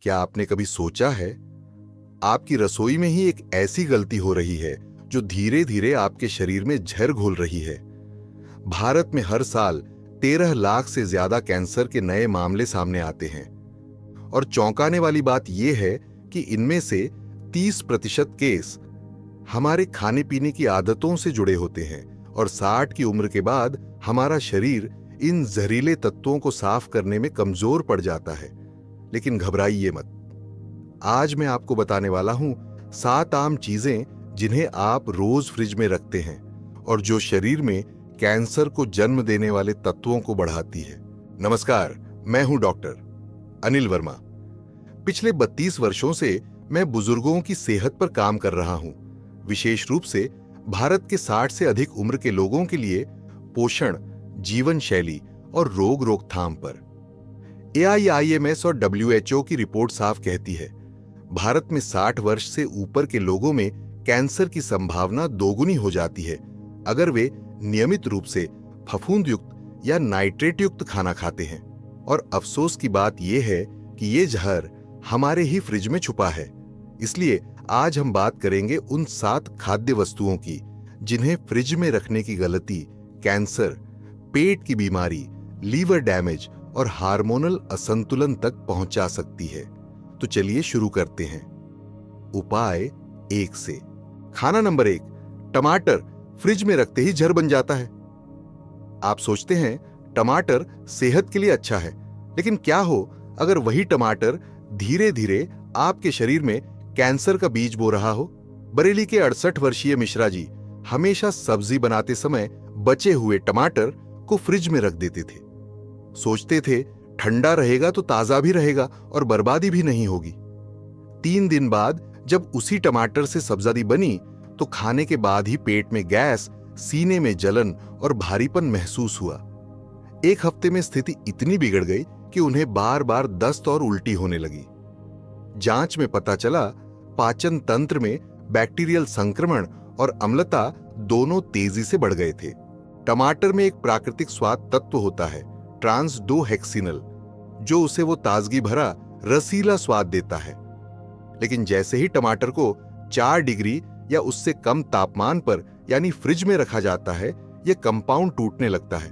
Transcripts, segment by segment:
क्या आपने कभी सोचा है, आपकी रसोई में ही एक ऐसी गलती हो रही है जो धीरे धीरे आपके शरीर में जहर घोल रही है। भारत में हर साल 13 लाख से ज्यादा कैंसर के नए मामले सामने आते हैं और चौंकाने वाली बात यह है कि इनमें से 30% केस हमारे खाने पीने की आदतों से जुड़े होते हैं और 60 की उम्र के बाद हमारा शरीर इन जहरीले तत्वों को साफ करने में कमजोर पड़ जाता है। लेकिन घबराइए मत, आज मैं आपको बताने वाला हूं 7 आम चीजें जिन्हें आप रोज फ्रिज में रखते हैं और जो शरीर में कैंसर को जन्म देने वाले तत्वों को बढ़ाती है। नमस्कार, मैं हूं डॉक्टर अनिल वर्मा। पिछले 32 वर्षों से मैं बुजुर्गों की सेहत पर काम कर रहा हूं, विशेष रूप से भारत के 60 से अधिक उम्र के लोगों के लिए पोषण, जीवन शैली और रोग रोकथाम पर। AIIMS और WHO की रिपोर्ट साफ कहती है, भारत में 60 वर्ष से ऊपर के लोगों में कैंसर की संभावना दोगुनी हो जाती है अगर वे नियमित रूप से फफूंद युक्त या नाइट्रेट युक्त खाना खाते हैं। और अफसोस की बात यह है कि ये जहर हमारे ही फ्रिज में छुपा है। इसलिए आज हम बात करेंगे उन 7 खाद्य वस्तुओं की जिन्हें फ्रिज में रखने की गलती कैंसर, पेट की बीमारी, लीवर डैमेज और हार्मोनल असंतुलन तक पहुंचा सकती है। तो चलिए शुरू करते हैं। उपाय 1 से। खाना नंबर 1, टमाटर फ्रिज में रखते ही जहर बन जाता है। आप सोचते हैं टमाटर सेहत के लिए अच्छा है, लेकिन क्या हो अगर वही टमाटर धीरे धीरे आपके शरीर में कैंसर का बीज बो रहा हो। बरेली के 68 वर्षीय मिश्रा जी हमेशा सब्जी बनाते समय बचे हुए टमाटर को फ्रिज में रख देते थे। सोचते थे ठंडा रहेगा तो ताजा भी रहेगा और बर्बादी भी नहीं होगी। 3 दिन बाद जब उसी टमाटर से सब्जी बनी तो खाने के बाद ही पेट में गैस, सीने में जलन और भारीपन महसूस हुआ। 1 हफ्ते में स्थिति इतनी बिगड़ गई कि उन्हें बार बार दस्त और उल्टी होने लगी। जांच में पता चला पाचन तंत्र में बैक्टीरियल संक्रमण और अम्लता दोनों तेजी से बढ़ गए थे। टमाटर में एक प्राकृतिक स्वाद तत्व होता है, ट्रांस 2-हेक्सिनल, जो उसे वो ताजगी भरा रसीला स्वाद देता है। लेकिन जैसे ही टमाटर को 4 डिग्री या उससे कम तापमान पर यानी फ्रिज में रखा जाता है, यह कंपाउंड टूटने लगता है।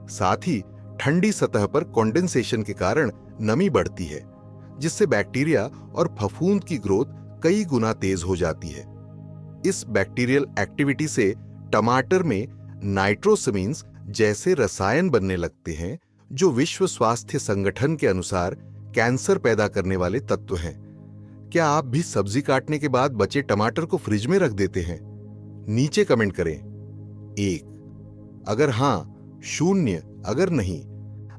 साथ ही ठंडी सतह पर कंडेंसेशन के कारण नमी बढ़ती है, जिससे बैक्टीरिया और फफूंद की ग्रोथ कई गुना तेज हो जाती है। इस बैक्टीरियल एक्टिविटी से टमाटर में नाइट्रोसमीन्स जैसे रसायन बनने लगते हैं, जो विश्व स्वास्थ्य संगठन के अनुसार कैंसर पैदा करने वाले तत्व हैं। क्या आप भी सब्जी काटने के बाद बचे टमाटर को फ्रिज में रख देते हैं? नीचे कमेंट करें 1 अगर हां, 0 अगर नहीं।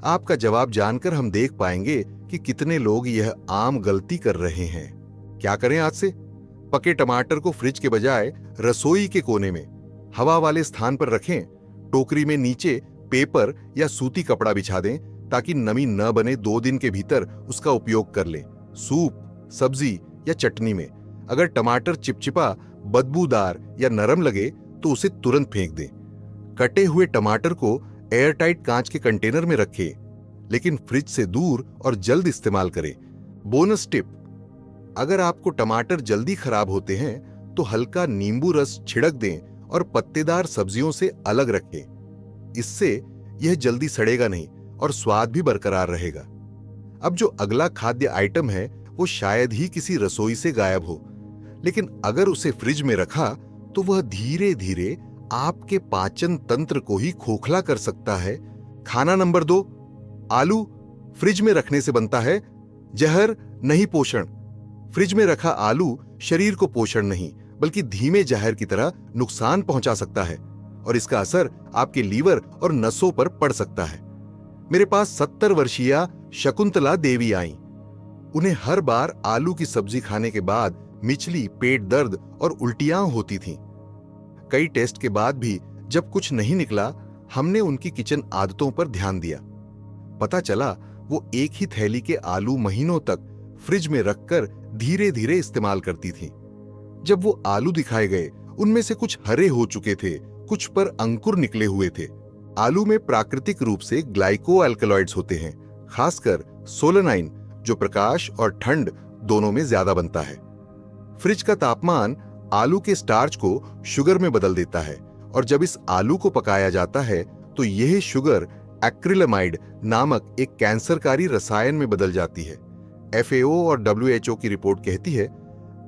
आपका जवाब जानकर हम देख पाएंगे कि कितने लोग यह आम गलती कर रहे हैं। क्या करें आज से? पके टमाटर को फ्रिज के बजाय रसोई के कोने में हवा वाले स्थान पर रखें। टोकरी में नीचे पेपर या सूती कपड़ा बिछा दें ताकि नमी न बने। 2 दिन के भीतर उसका उपयोग कर लें, सूप, सब्जी या चटनी में। अगर टमाटर चिपचिपा, बदबूदार या नरम लगे तो उसे तुरंत फेंक दें। कटे हुए टमाटर को एयरटाइट कांच के कंटेनर में रखें, लेकिन फ्रिज से दूर और जल्द इस्तेमाल करें। बोनस टिप, अगर आपको टमाटर जल्दी खराब होते हैं तो हल्का नींबू रस छिड़क दें और पत्तेदार सब्जियों से अलग रखें। इससे यह जल्दी सड़ेगा नहीं और स्वाद भी बरकरार रहेगा। अब जो अगला खाद्य आइटम है वो शायद ही किसी रसोई से गायब हो, लेकिन अगर उसे फ्रिज में रखा तो वह धीरे धीरे आपके पाचन तंत्र को ही खोखला कर सकता है। खाना नंबर 2, आलू फ्रिज में रखने से बनता है जहर, नहीं पोषण। फ्रिज में रखा आलू शरीर को पोषण नहीं बल्कि धीमे जहर की तरह नुकसान पहुंचा सकता है और इसका असर आपके लीवर और नसों पर पड़ सकता है। मेरे पास 70 वर्षीय शकुंतला देवी आई। उन्हें हर बार आलू की सब्जी खाने के बाद मिचली, पेट दर्द और उल्टियां होती थीं। कई टेस्ट के बाद भी जब कुछ नहीं निकला, हमने उनकी किचन आदतों पर ध्यान दिया। पता चला वो एक ही थैली के आलू महीनों तक फ्रिज में रखकर धीरे धीरे इस्तेमाल करती थीं। जब वो आलू दिखाए गए, उनमें से कुछ हरे हो चुके थे, कुछ पर अंकुर निकले हुए थे। आलू में प्राकृतिक रूप से ग्लाइको एल्कलॉइड्स होते हैं, खासकर सोलेनाइन, जो प्रकाश और ठंड दोनों में ज्यादा बनता है। फ्रिज का तापमान आलू के स्टार्च को शुगर में बदल देता है और जब इस आलू को पकाया जाता है तो यह शुगर एक्रिलामाइड नामक एक कैंसरकारी रसायन में बदल जाती है। FAO और WHO की रिपोर्ट कहती है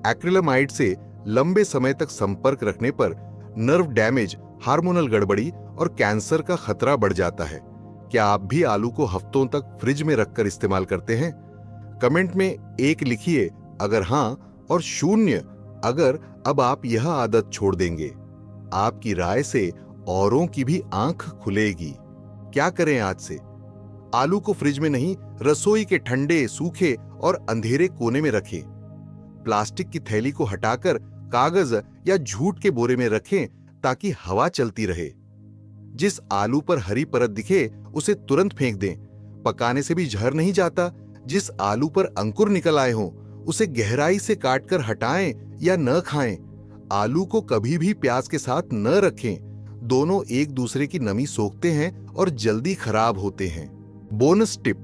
एक्रिलामाइड से लंबे समय तक संपर्क रखने पर नर्व डैमेज, हार्मोनल गड़बड़ी और कैंसर का खतरा बढ़ जाता है। क्या आप भी आलू को हफ्तों तक फ्रिज में रखकर इस्तेमाल करते हैं? कमेंट में 1 लिखिए अगर हां और 0 अगर अब आप यह आदत छोड़ देंगे। आपकी राय से औरों की भी आंख खुलेगी। क्या करें आज से? आलू को फ्रिज में नहीं, रसोई के ठंडे, सूखे और अंधेरे कोने में रखें। प्लास्टिक की थैली को हटाकर कागज या जूट के बोरे में रखें ताकि हवा चलती रहे। जिस आलू पर हरी परत दिखे उसे तुरंत फेंक दें। पकाने से भी जहर नहीं जाता। जिस आलू पर अंकुर निकल आए हों उसे गहराई से काटकर हटाएं या न खाएं। आलू को कभी भी प्याज के साथ न रखें। दोनों एक दूसरे की नमी सोखते हैं और जल्दी खराब होते हैं। बोनस टिप,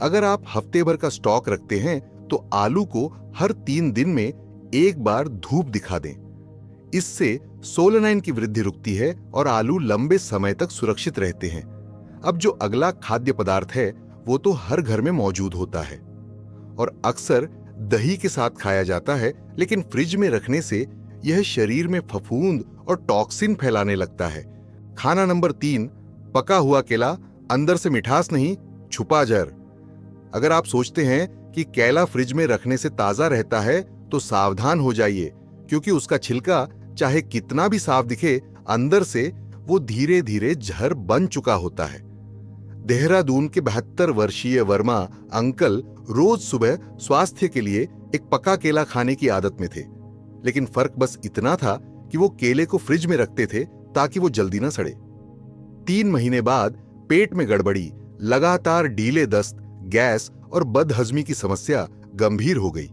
अगर आप हफ्ते भर का स्टॉक रखते हैं तो आलू को हर 3 दिन में एक बार धूप दिखा दें। इससे सोलेनाइन की वृद्धि रुकती है और आलू लंबे समय तक सुरक्षित रहते हैं। अब जो अगला खाद्य पदार्थ है वो तो हर घर में मौजूद होता है और अक्सर दही के साथ खाया जाता है, लेकिन फ्रिज में रखने से यह शरीर में फफूंद और टॉक्सिन फैलाने लगता है। खाना नंबर 3, पका हुआ केला, अंदर से मिठास नहीं, छुपा जहर। अगर आप सोचते हैं कि केला फ्रिज में रखने से ताजा रहता है तो सावधान हो जाइए, क्योंकि उसका छिलका चाहे कितना भी साफ दिखे, अंदर से वो धीरे धीरे जहर बन चुका होता है। देहरादून के 72 वर्षीय वर्मा अंकल रोज सुबह स्वास्थ्य के लिए एक पका केला खाने की आदत में थे, लेकिन फर्क बस इतना था कि वो केले को फ्रिज में रखते थे ताकि वो जल्दी न सड़े। 3 महीने बाद पेट में गड़बड़ी, लगातार ढीले दस्त, गैस और बदहजमी की समस्या गंभीर हो गई।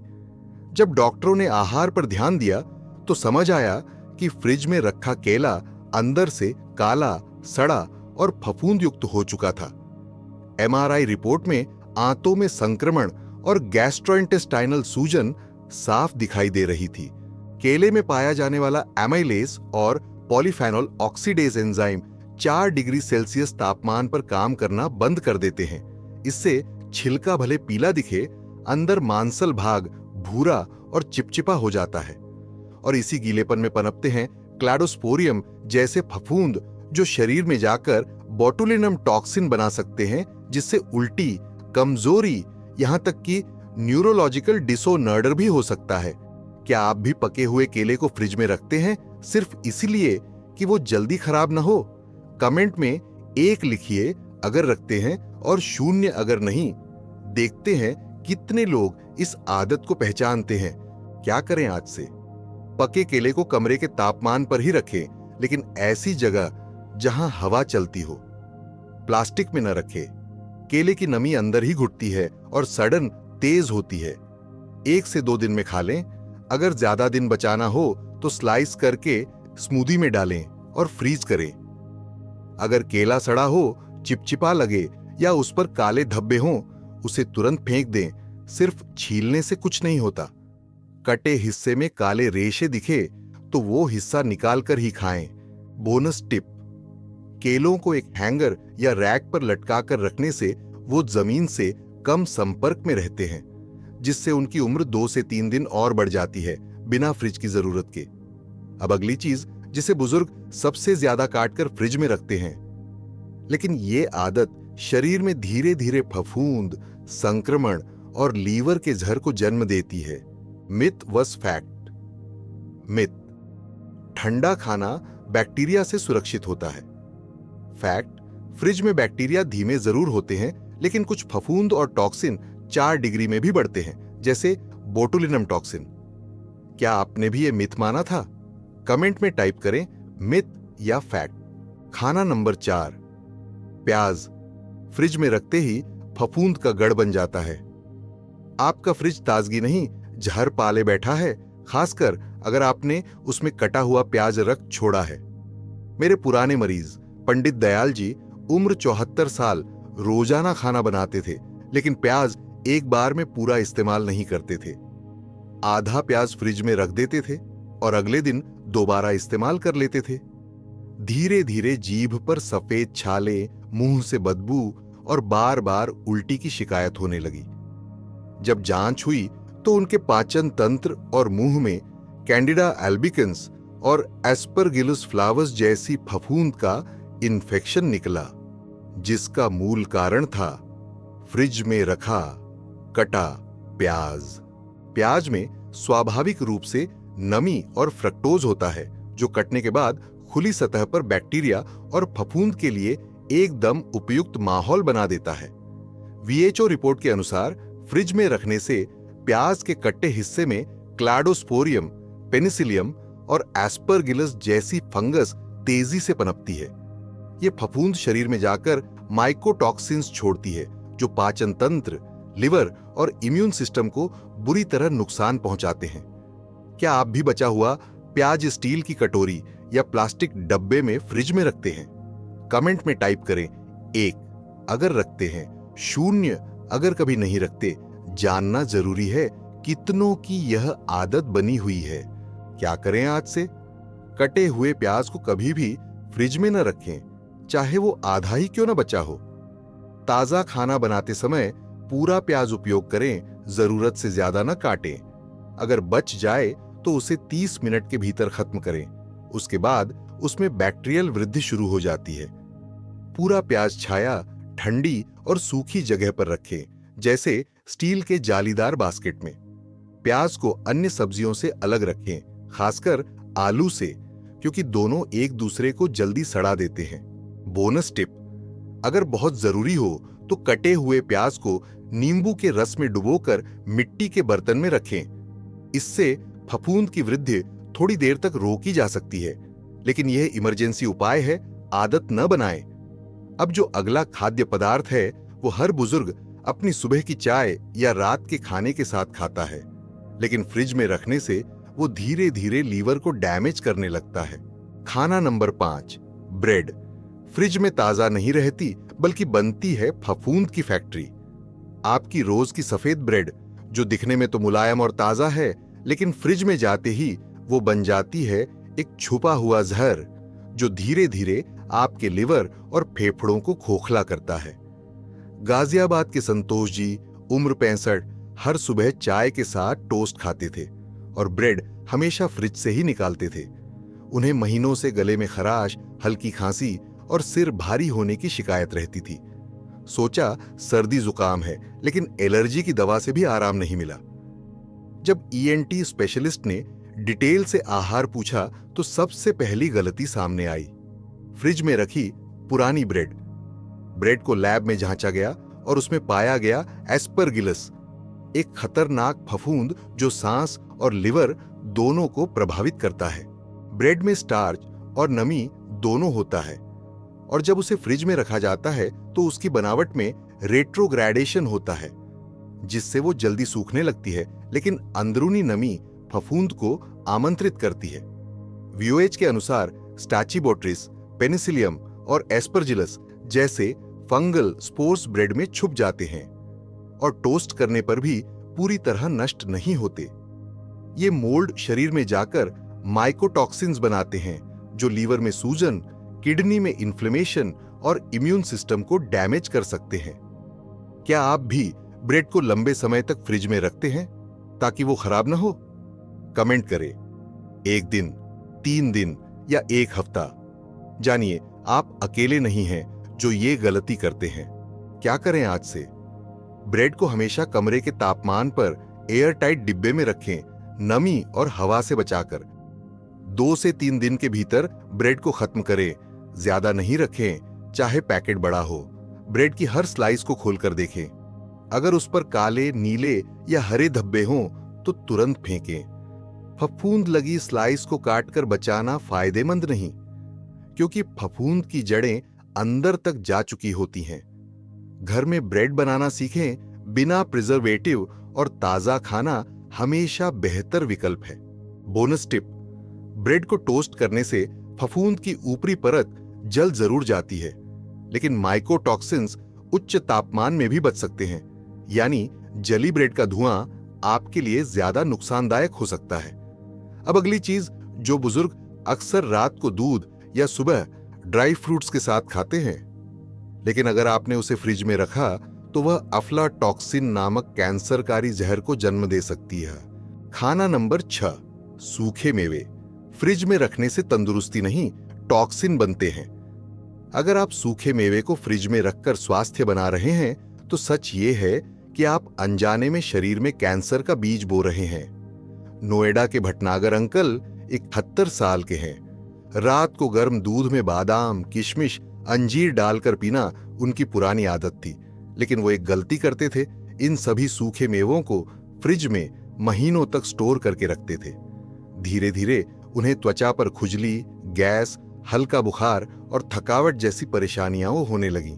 जब डॉक्टरों ने आहार पर ध्यान दिया तो समझ आया कि फ्रिज में रखा केला अंदर से काला, सड़ा और फफूंद युक्त हो चुका था। MRI रिपोर्ट में आंतों में संक्रमण और गैस्ट्रोइंटेस्टाइनल सूजन साफ दिखाई दे रही थी। केले में पाया जाने वाला एमाइलेज और polyphenol oxidase enzyme 4 degree Celsius तापमान पर काम करना बंद कर देते हैं। इससे छिलका भले पीला दिखे, अंदर मांसल भाग भूरा और चिपचिपा हो जाता है और इसी गीलेपन में पनपते हैं क्लैडोस्पोरियम जैसे फफूंद, जो शरीर में जाकर बोटुलिनम टॉक्सिन बना सकते हैं, जिससे उल्टी, कमजोरी, यहां तक कि न्यूरोलॉजिकल डिसऑर्डर भी हो सकता है। क्या आप भी पके हुए केले को फ्रिज में रखते हैं सिर्फ इसलिए कि वो जल्दी खराब ना हो? कमेंट में 1 लिखिए अगर रखते हैं और 0 अगर नहीं। देखते हैं कितने लोग इस आदत को पहचानते हैं। क्या करें आज से? पके केले को कमरे के तापमान पर ही रखें, लेकिन ऐसी जगह जहां हवा चलती हो। प्लास्टिक में न रखें। केले की नमी अंदर ही घुटती है और सड़न तेज होती है। 1 से 2 दिन में खा लें। अगर ज्यादा दिन बचाना हो तो स्लाइस करके स्मूदी में डालें और फ्रीज करें। अगर केला सड़ा हो, चिपचिपा लगे या उस पर काले धब्बे हों, उसे तुरंत फेंक दें। सिर्फ छीलने से कुछ नहीं होता। कटे हिस्से में काले रेशे दिखे तो वो हिस्सा निकालकर ही खाएं। बोनस टिप, केलों को एक हैंगर या रैक पर लटकाकर रखने से वो जमीन से कम संपर्क में रहते हैं, जिससे उनकी उम्र 2 से 3 दिन और बढ़ जाती है, बिना फ्रिज की जरूरत के। अब अगली चीज जिसे बुजुर्ग सबसे ज्यादा काटकर फ्रिज में रखते हैं, लेकिन ये आदत शरीर में धीरे धीरे फफूंद, संक्रमण और लीवर के जहर को जन्म देती है। Myth versus fact. मिथ, ठंडा खाना बैक्टीरिया से सुरक्षित होता है। फैक्ट, फ्रिज में बैक्टीरिया धीमे जरूर होते हैं, लेकिन कुछ फफूंद और टॉक्सिन 4 डिग्री में भी बढ़ते हैं, जैसे बोटुलिनम टॉक्सिन। क्या आपने भी ये मिथ माना था? कमेंट में टाइप करें मिथ या फैक्ट। खाना नंबर 4, प्याज। फ्रिज में रखते ही फफूंद का गढ़ बन जाता है। आपका फ्रिज ताजगी नहीं, जहर पाले बैठा है, खासकर अगर आपने उसमें कटा हुआ प्याज रख छोड़ा है। मेरे पुराने मरीज पंडित दयाल जी उम्र 74 साल रोजाना खाना बनाते थे, लेकिन प्याज एक बार में पूरा इस्तेमाल नहीं करते थे। आधा प्याज फ्रिज में रख देते थे और अगले दिन दोबारा इस्तेमाल कर लेते थे। धीरे धीरे जीभ पर सफेद छाले, मुंह से बदबू और बार बार उल्टी की शिकायत होने लगी। जब जांच हुई तो उनके पाचन तंत्र और मुंह में कैंडिडा एल्बिकन्स और एस्परगिलस फ्लावर्स जैसी फफूंद का इन्फेक्शन निकला, जिसका मूल कारण था फ्रिज में रखा कटा प्याज। प्याज में स्वाभाविक रूप से नमी और फ्रक्टोज होता है, जो कटने के बाद खुली सतह पर बैक्टीरिया और फफूंद के लिए एकदम उपयुक्त माहौल बना देता है। वीएचओ रिपोर्ट के अनुसार फ्रिज में रखने से प्याज के कट्टे हिस्से में क्लाडोस्पोरियम, पेनिसिलियम और एस्परगिलस जैसी फंगस तेजी से पनपती है। ये फफूंद शरीर में जाकर माइकोटॉक्सिन्स छोड़ती है, जो पाचन तंत्र, लिवर और इम्यून सिस्टम को बुरी तरह नुकसान पहुंचाते हैं। क्या आप भी बचा हुआ प्याज स्टील की कटोरी या प्लास्टिक डब्बे में फ्रिज में रखते हैं? कमेंट में टाइप करें 1 अगर रखते हैं, 0 अगर कभी नहीं रखते। जानना जरूरी है कितनों की यह आदत बनी हुई है। क्या करें आज से? कटे हुए प्याज को कभी भी फ्रिज में न रखें, चाहे वो आधा ही क्यों न बचा हो। ताजा खाना बनाते समय पूरा प्याज उपयोग करें, जरूरत से ज्यादा न काटें। अगर बच जाए तो उसे 30 मिनट के भीतर खत्म करें। उसके बाद उसमें बैक्टीरियल वृद्धि शुरू हो जाती है। पूरा प्याज छाया, ठंडी और सूखी जगह पर रखें, जैसे स्टील के जालीदार बास्केट में। प्याज को अन्य सब्जियों से अलग रखें, खासकर आलू से, क्योंकि दोनों एक दूसरे को जल्दी सड़ा देते हैं। बोनस टिप, अगर बहुत जरूरी हो तो कटे हुए प्याज को नींबू के रस में डुबोकर मिट्टी के बर्तन में रखें। इससे फफूंद की वृद्धि थोड़ी देर तक रोकी जा सकती है, लेकिन यह इमरजेंसी उपाय है, आदत न बनाएं। अब जो अगला खाद्य पदार्थ है वो हर बुजुर्ग अपनी सुबह की चाय या रात के खाने के साथ खाता है, लेकिन फ्रिज में रखने से वो धीरे धीरे लीवर को डैमेज करने लगता है। खाना नंबर 5, ब्रेड। फ्रिज में ताजा नहीं रहती, बल्कि बनती है फफूंद की फैक्ट्री। आपकी रोज की सफेद ब्रेड, जो दिखने में तो मुलायम और ताजा है, लेकिन फ्रिज में जाते ही वो बन जाती है एक छुपा हुआ जहर, जो धीरे धीरे आपके लिवर और फेफड़ों को खोखला करता है। गाजियाबाद के संतोष जी, उम्र 65, हर सुबह चाय के साथ टोस्ट खाते थे और ब्रेड हमेशा फ्रिज से ही निकालते थे। उन्हें महीनों से गले में खराश, हल्की खांसी और सिर भारी होने की शिकायत रहती थी। सोचा सर्दी जुकाम है, लेकिन एलर्जी की दवा से भी आराम नहीं मिला। जब ईएनटी स्पेशलिस्ट ने डिटेल से आहार पूछा तो सबसे पहली गलती सामने आई। फ्रिज में रखी पुरानी ब्रेड। ब्रेड को लैब में जांचा गया और उसमें पाया गया एस्परगिलस, एक खतरनाक फफूंद जो सांस और लिवर दोनों को प्रभावित करता है। ब्रेड में स्टार्च और नमी दोनों होता है, और जब उसे फ्रिज में रखा जाता है तो उसकी बनावट में रेट्रोग्रेडेशन होता है, जिससे वो जल्दी सूखने लगती है, लेकिन अंदरूनी नमी फफूंद को आमंत्रित करती है। वीओएच के अनुसार स्टाचिबोट्रिस, पेनिसिलियम और एस्परजिलस जैसे फंगल स्पोर्स ब्रेड में छुप जाते हैं और टोस्ट करने पर भी पूरी तरह नष्ट नहीं होते। ये मोल्ड शरीर में जाकर माइकोटॉक्सिन्स बनाते हैं, जो लीवर में सूजन, किडनी में इन्फ्लेमेशन और इम्यून सिस्टम को डैमेज कर सकते हैं। क्या आप भी ब्रेड को लंबे समय तक फ्रिज में रखते हैं ताकि वो खराब ना हो? कमेंट करें 1 दिन, 3 दिन या 1 हफ्ता। जानिए, आप अकेले नहीं हैं जो ये गलती करते हैं। क्या करें आज से? ब्रेड को हमेशा कमरे के तापमान पर एयर टाइट डिब्बे में रखें, नमी और हवा से बचाकर। 2 से 3 दिन के भीतर ब्रेड को खत्म करें। ज्यादा नहीं रखें, चाहे पैकेट बड़ा हो। ब्रेड की हर स्लाइस को खोलकर देखें। अगर उस पर काले, नीले या हरे धब्बे हों तो तुरंत फेंकें। फफूंद लगी स्लाइस को काटकर बचाना फायदेमंद नहीं, क्योंकि फफूंद की जड़ें अंदर तक जा चुकी होती हैं। घर में ब्रेड बनाना सीखें। बिना प्रिजर्वेटिव और ताजा खाना हमेशा बेहतर विकल्प है। बोनस टिप, ब्रेड को टोस्ट करने से फफूंद की ऊपरी परत जल जरूर जाती है, लेकिन माइकोटॉक्सिन्स उच्च तापमान में भी बच सकते हैं, यानी जली ब्रेड का धुआं आपके लिए ज्यादा नुकसानदायक हो सकता है। अब अगली चीज जो बुजुर्ग अक्सर रात को दूध या सुबह ड्राई फ्रूट्स के साथ खाते हैं, लेकिन अगर आपने उसे फ्रिज में रखा तो वह अफ्लाटॉक्सिन नामक कैंसरकारी जहर को जन्म दे सकती है। खाना नंबर 6, सूखे मेवे। फ्रिज में रखने से तंदुरुस्ती नहीं, टॉक्सिन बनते हैं। अगर आप सूखे मेवे को फ्रिज में रखकर स्वास्थ्य बना रहे हैं तो सच ये है कि आप अनजाने में शरीर में कैंसर का बीज बो रहे हैं। नोएडा के भटनागर अंकल 71 साल के हैं। रात को गर्म दूध में बादाम, किशमिश, अंजीर डालकर पीना उनकी पुरानी आदत थी, लेकिन वो एक गलती करते थे। इन सभी सूखे मेवों को फ्रिज में महीनों तक स्टोर करके रखते थे। धीरे धीरे उन्हें त्वचा पर खुजली, गैस, हल्का बुखार और थकावट जैसी परेशानियां होने लगीं।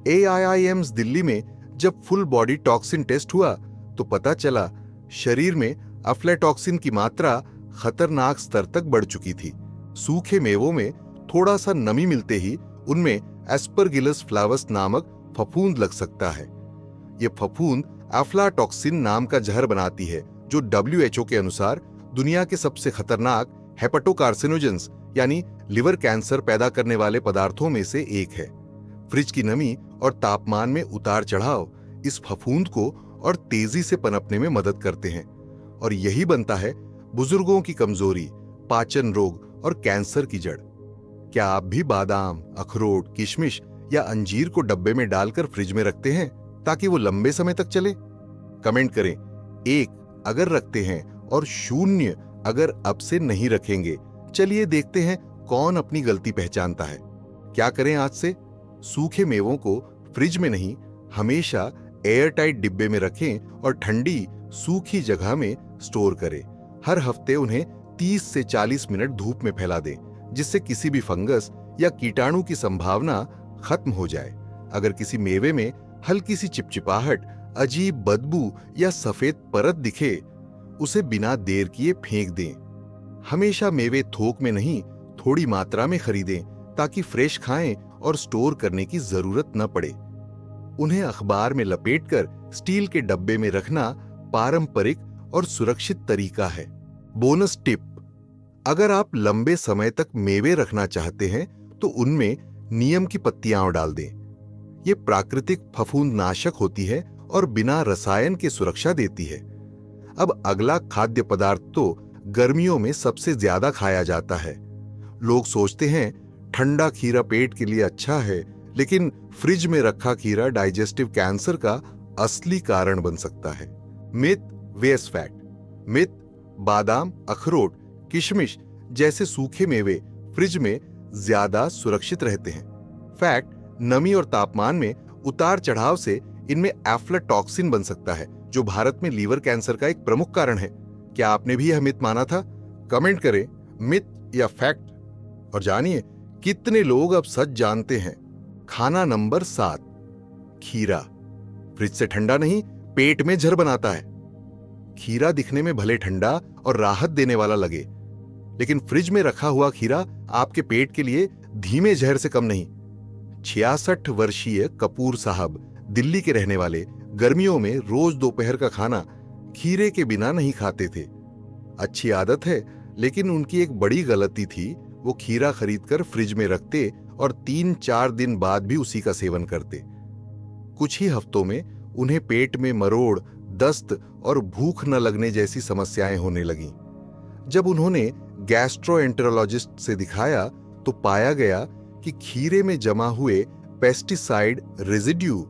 AIIMS दिल्ली में जब फुल बॉडी टॉक्सिन टेस्ट हुआ तो पता चला शरीर में अफ्लाटॉक्सिन की मात्रा खतरनाक स्तर तक बढ़ चुकी थी। सूखे मेवों में थोड़ा सा नमी मिलते ही उनमें एस्परगिलस फ्लावस नामक फफूंद लग सकता है। यह फफूंद अफ्लाटॉक्सिन नाम का जहर बनाती है, जो WHO के अनुसार दुनिया के सबसे खतरनाक हेपेटोकार्सिनोजेंस यानी लिवर कैंसर पैदा करने वाले पदार्थों में से एक है। फ्रिज की नमी और तापमान में उतार चढ़ाव इस फफूंद को और तेजी से पनपने में मदद करते हैं, और यही बनता है बुजुर्गों की कमजोरी, पाचन रोग और कैंसर की जड़। क्या आप भी बादाम, अखरोट, किशमिश या अंजीर को डब्बे में डालकर फ्रिज में रखते हैं ताकि वो लंबे समय तक चले? कमेंट करें 1 अगर रखते हैं और 0 अगर अब से नहीं रखेंगे। चलिए देखते हैं कौन अपनी गलती पहचानता है। क्या करें आज से? सूखे मेवों को फ्रिज में नहीं, हमेशा एयरटाइट डिब्बे में रखें और ठंडी सूखी जगह में स्टोर करें। हर हफ्ते उन्हें 30 से 40 मिनट धूप में फैला दें, जिससे किसी भी फंगस या कीटाणु की संभावना खत्म हो जाए। अगर किसी मेवे में हल्की सी चिपचिपाहट, अजीब बदबू या सफेद परत दिखे, उसे बिना देर किए फेंक दें। हमेशा मेवे थोक में नहीं, थोड़ी मात्रा में खरीदें ताकि फ्रेश खाएं और स्टोर करने की जरूरत न पड़े। उन्हें अखबार में लपेटकर स्टील के डब्बे में रखना पारंपरिक और सुरक्षित तरीका है। बोनस टिप: अगर आप लंबे समय तक मेवे रखना चाहते हैं तो उनमें नीम की पत्तियां डाल दें। ये प्राकृतिक फफूंदनाशक होती है और बिना रसायन के सुरक्षा देती है। अब अगला खाद्य पदार्थ तो गर्मियों में सबसे ज्यादा खाया जाता है। लोग सोचते हैं ठंडा खीरा पेट के लिए अच्छा है, लेकिन फ्रिज में रखा खीरा डाइजेस्टिव कैंसर का असली कारण बन सकता है। मिथ वेस फैक्ट: मिथ, बादाम, अखरोट, किशमिश जैसे सूखे मेवे फ्रिज में ज्यादा सुरक्षित रहते हैं। फैक्ट: नमी और तापमान में उतार चढ़ाव से इनमें एफ्लाटॉक्सिन बन सकता है, जो भारत में लीवर कैंसर का एक प्रमुख कारण है। क्या आपने भी यह मिथ माना था? कमेंट करें मिथ या फैक्ट, और जानिए कितने लोग अब सच जानते हैं। खाना नंबर 7, खीरा। फ्रिज से ठंडा नहीं, पेट में जहर बनाता है। खीरा दिखने में भले ठंडा और राहत देने वाला लगे, लेकिन फ्रिज में रखा हुआ खीरा आपके पेट के लिए धीमे जहर से कम नहीं। 66 वर्षीय कपूर साहब, दिल्ली के रहने वाले, गर्मियों में रोज दोपहर का खाना खीरे के बिना नहीं खाते थे। अच्छी आदत है, लेकिन उनकी एक बड़ी गलती थी। वो खीरा खरीदकर फ्रिज में रखते और 3-4 दिन बाद भी उसी का सेवन करते। कुछ ही हफ्तों में उन्हें पेट में मरोड़, दस्त और भूख न लगने जैसी समस्याएं होने लगीं। जब उन्होंने गैस्ट्रोएंटेरोलॉजिस्ट से दिखाया तो पाया गया कि खीरे में जमा हुए पेस्टिसाइड रेजिड्यू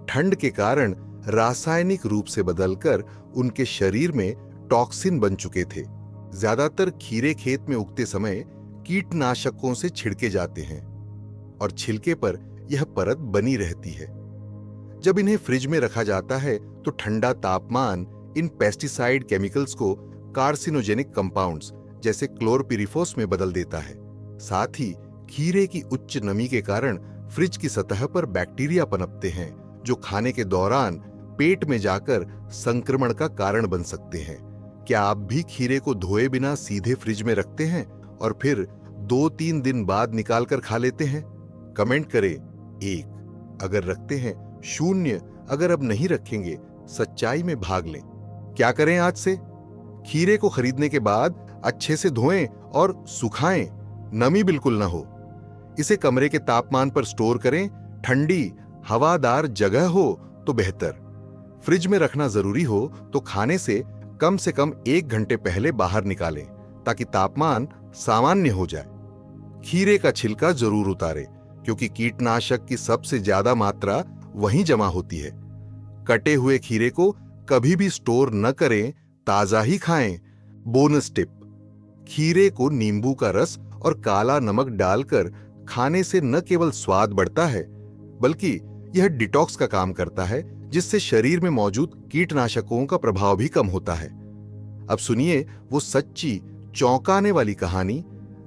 ठंड के कारण रासायनिक रूप से बदलकर उनके शरीर में टॉक्सिन बन चुके थे। ज्यादातर खीरे खेत में उगते समय कीटनाशकों से छिड़के जाते हैं और छिलके पर यह परत बनी रहती है। जब इन्हें फ्रिज में रखा जाता है तो ठंडा तापमान इन पेस्टिसाइड केमिकल्स को कार्सिनोजेनिक कंपाउंड्स जैसे क्लोरपिरिफोस में बदल देता है। साथ ही खीरे की उच्च नमी के कारण फ्रिज की सतह पर बैक्टीरिया पनपते हैं, जो खाने के दौरान पेट में जाकर संक्रमण का कारण बन सकते हैं। क्या आप भी खीरे को धोए बिना सीधे फ्रिज में रखते हैं और फिर 2-3 दिन बाद निकालकर खा लेते हैं? कमेंट करें 1 अगर रखते हैं, 0 अगर अब नहीं रखेंगे। सच्चाई में भाग लें। क्या करें आज से? खीरे को खरीदने के बाद अच्छे से धोएं और सुखाएं, नमी बिल्कुल ना हो। इसे कमरे के तापमान पर स्टोर करें, ठंडी हवादार जगह हो तो बेहतर। फ्रिज में रखना जरूरी हो तो खाने से कम 1 घंटे पहले बाहर निकालें ताकि तापमान सामान्य हो जाए। खीरे का छिलका जरूर उतारें क्योंकि कीटनाशक की सबसे ज्यादा मात्रा वहीं जमा होती है। कटे हुए खीरे को कभी भी स्टोर न करें, ताजा ही खाएं। बोनस टिप, खीरे को नींबू का रस और काला नमक डालकर खाने से न केवल स्वाद बढ़ता है बल्कि यह डिटॉक्स का काम करता है, जिससे शरीर में मौजूद कीटनाशकों का प्रभाव भी कम होता है। अब सुनिए वो सच्ची चौंकाने वाली कहानी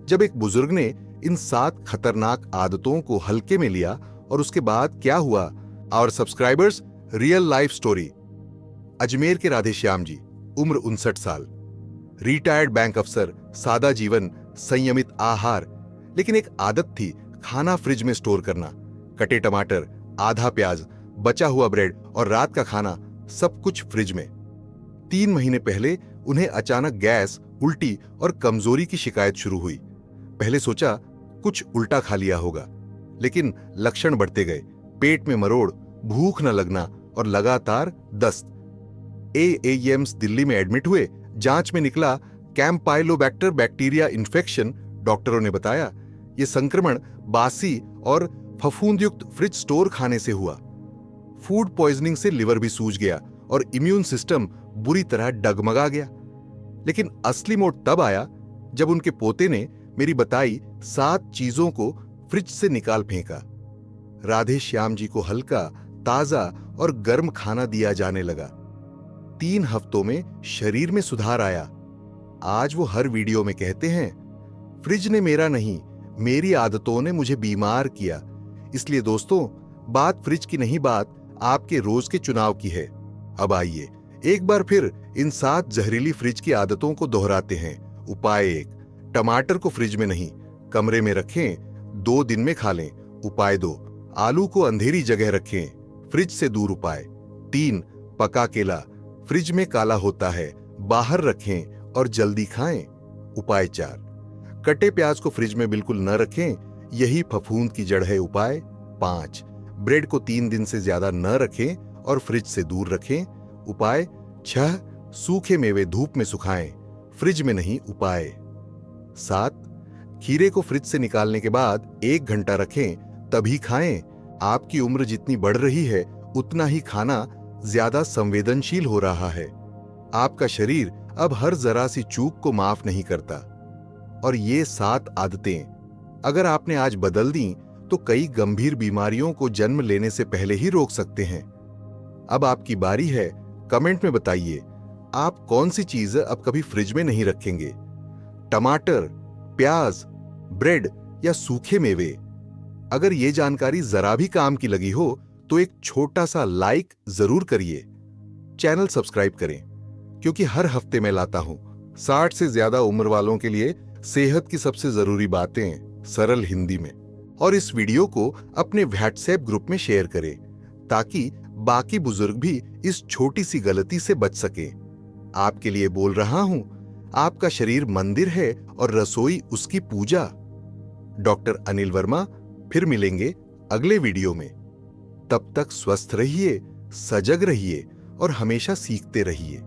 जब एक बुजुर्ग ने इन 7 खतरनाक आदतों को हल्के में लिया और उसके बाद क्या हुआ। और subscribers, real life story. Ajmer के राधेश्याम जी, उम्र 59 साल, रिटायर्ड बैंक अफसर, सादा जीवन, संयमित आहार, लेकिन एक आदत थी खाना फ्रिज में स्टोर करना। कटे टमाटर, आधा प्याज, बचा हुआ ब्रेड और रात का खाना, सब कुछ फ्रिज में। 3 महीने पहले उन्हें अचानक गैस, उल्टी और कमजोरी की शिकायत शुरू हुई। पहले सोचा कुछ उल्टा खा लिया होगा, लेकिन लक्षण बढ़ते गए। पेट में मरोड़, भूख न लगना और लगातार दस्त। एएमस दिल्ली में एडमिट हुए। जांच में निकला कैम्पाइलोबैक्टर बैक्टीरिया इन्फेक्शन। डॉक्टरों ने बताया यह संक्रमण बासी और फफूंदयुक्त फ्रिज स्टोर खाने से हुआ। फूड पॉइजनिंग से लिवर भी सूज गया और इम्यून सिस्टम बुरी तरह डगमगा गया। लेकिन असली मोड़ तब आया जब उनके पोते ने मेरी बताई 7 चीजों को फ्रिज से निकाल फेंका। राधेश्याम जी को हल्का, ताजा और गर्म खाना दिया जाने लगा। 3 हफ्तों में शरीर में सुधार आया। आज वो हर वीडियो में कहते हैं, फ्रिज ने मेरा नहीं, मेरी आदतों ने मुझे बीमार किया। इसलिए दोस्तों, बात फ्रिज की नहीं, बात आपके रोज के चुनाव की है। अब आइए एक बार फिर इन 7 जहरीली फ्रिज की आदतों को दोहराते हैं। उपाय 1, टमाटर को फ्रिज में नहीं, कमरे में रखें, 2 दिन में खा लें। उपाय 2, आलू को अंधेरी जगह रखें, फ्रिज से दूर। उपाय 3, पका केला, फ्रिज में काला होता है, बाहर रखें और जल्दी खाएं। उपाय 4, कटे प्याज को फ्रिज में बिल्कुल न रखें, यही फफूंद की जड़ है। उपाय 5, ब्रेड को 3 दिन से ज्यादा न रखें और फ्रिज से दूर रखें। उपाय 6, सूखे मेवे धूप में सुखाएं, फ्रिज में नहीं। उपाय 7, खीरे को फ्रिज से निकालने के बाद 1 घंटा रखें, तभी खाएं। आपकी उम्र जितनी बढ़ रही है उतना ही खाना ज्यादा संवेदनशील हो रहा है। आपका शरीर अब हर जरा सी चूक को माफ नहीं करता। और ये 7 आदतें अगर आपने आज बदल दी तो कई गंभीर बीमारियों को जन्म लेने से पहले ही रोक सकते हैं। अब आपकी बारी है। कमेंट में बताइए आप कौन सी चीज अब कभी फ्रिज में नहीं रखेंगे। टमाटर, प्याज, ब्रेड या सूखे मेवे। अगर ये जानकारी जरा भी काम की लगी हो तो एक छोटा सा लाइक जरूर करिए। चैनल सब्सक्राइब करें क्योंकि हर हफ्ते मैं लाता हूं 60 से ज्यादा उम्र वालों के लिए सेहत की सबसे जरूरी बातें सरल हिंदी में। और इस वीडियो को अपने व्हाट्सएप ग्रुप में शेयर करें ताकि बाकी बुजुर्ग भी इस छोटी सी गलती से बच सके। आपके लिए बोल रहा हूं, आपका शरीर मंदिर है और रसोई उसकी पूजा। डॉक्टर अनिल वर्मा फिर मिलेंगे अगले वीडियो में। तब तक स्वस्थ रहिए, सजग रहिए और हमेशा सीखते रहिए।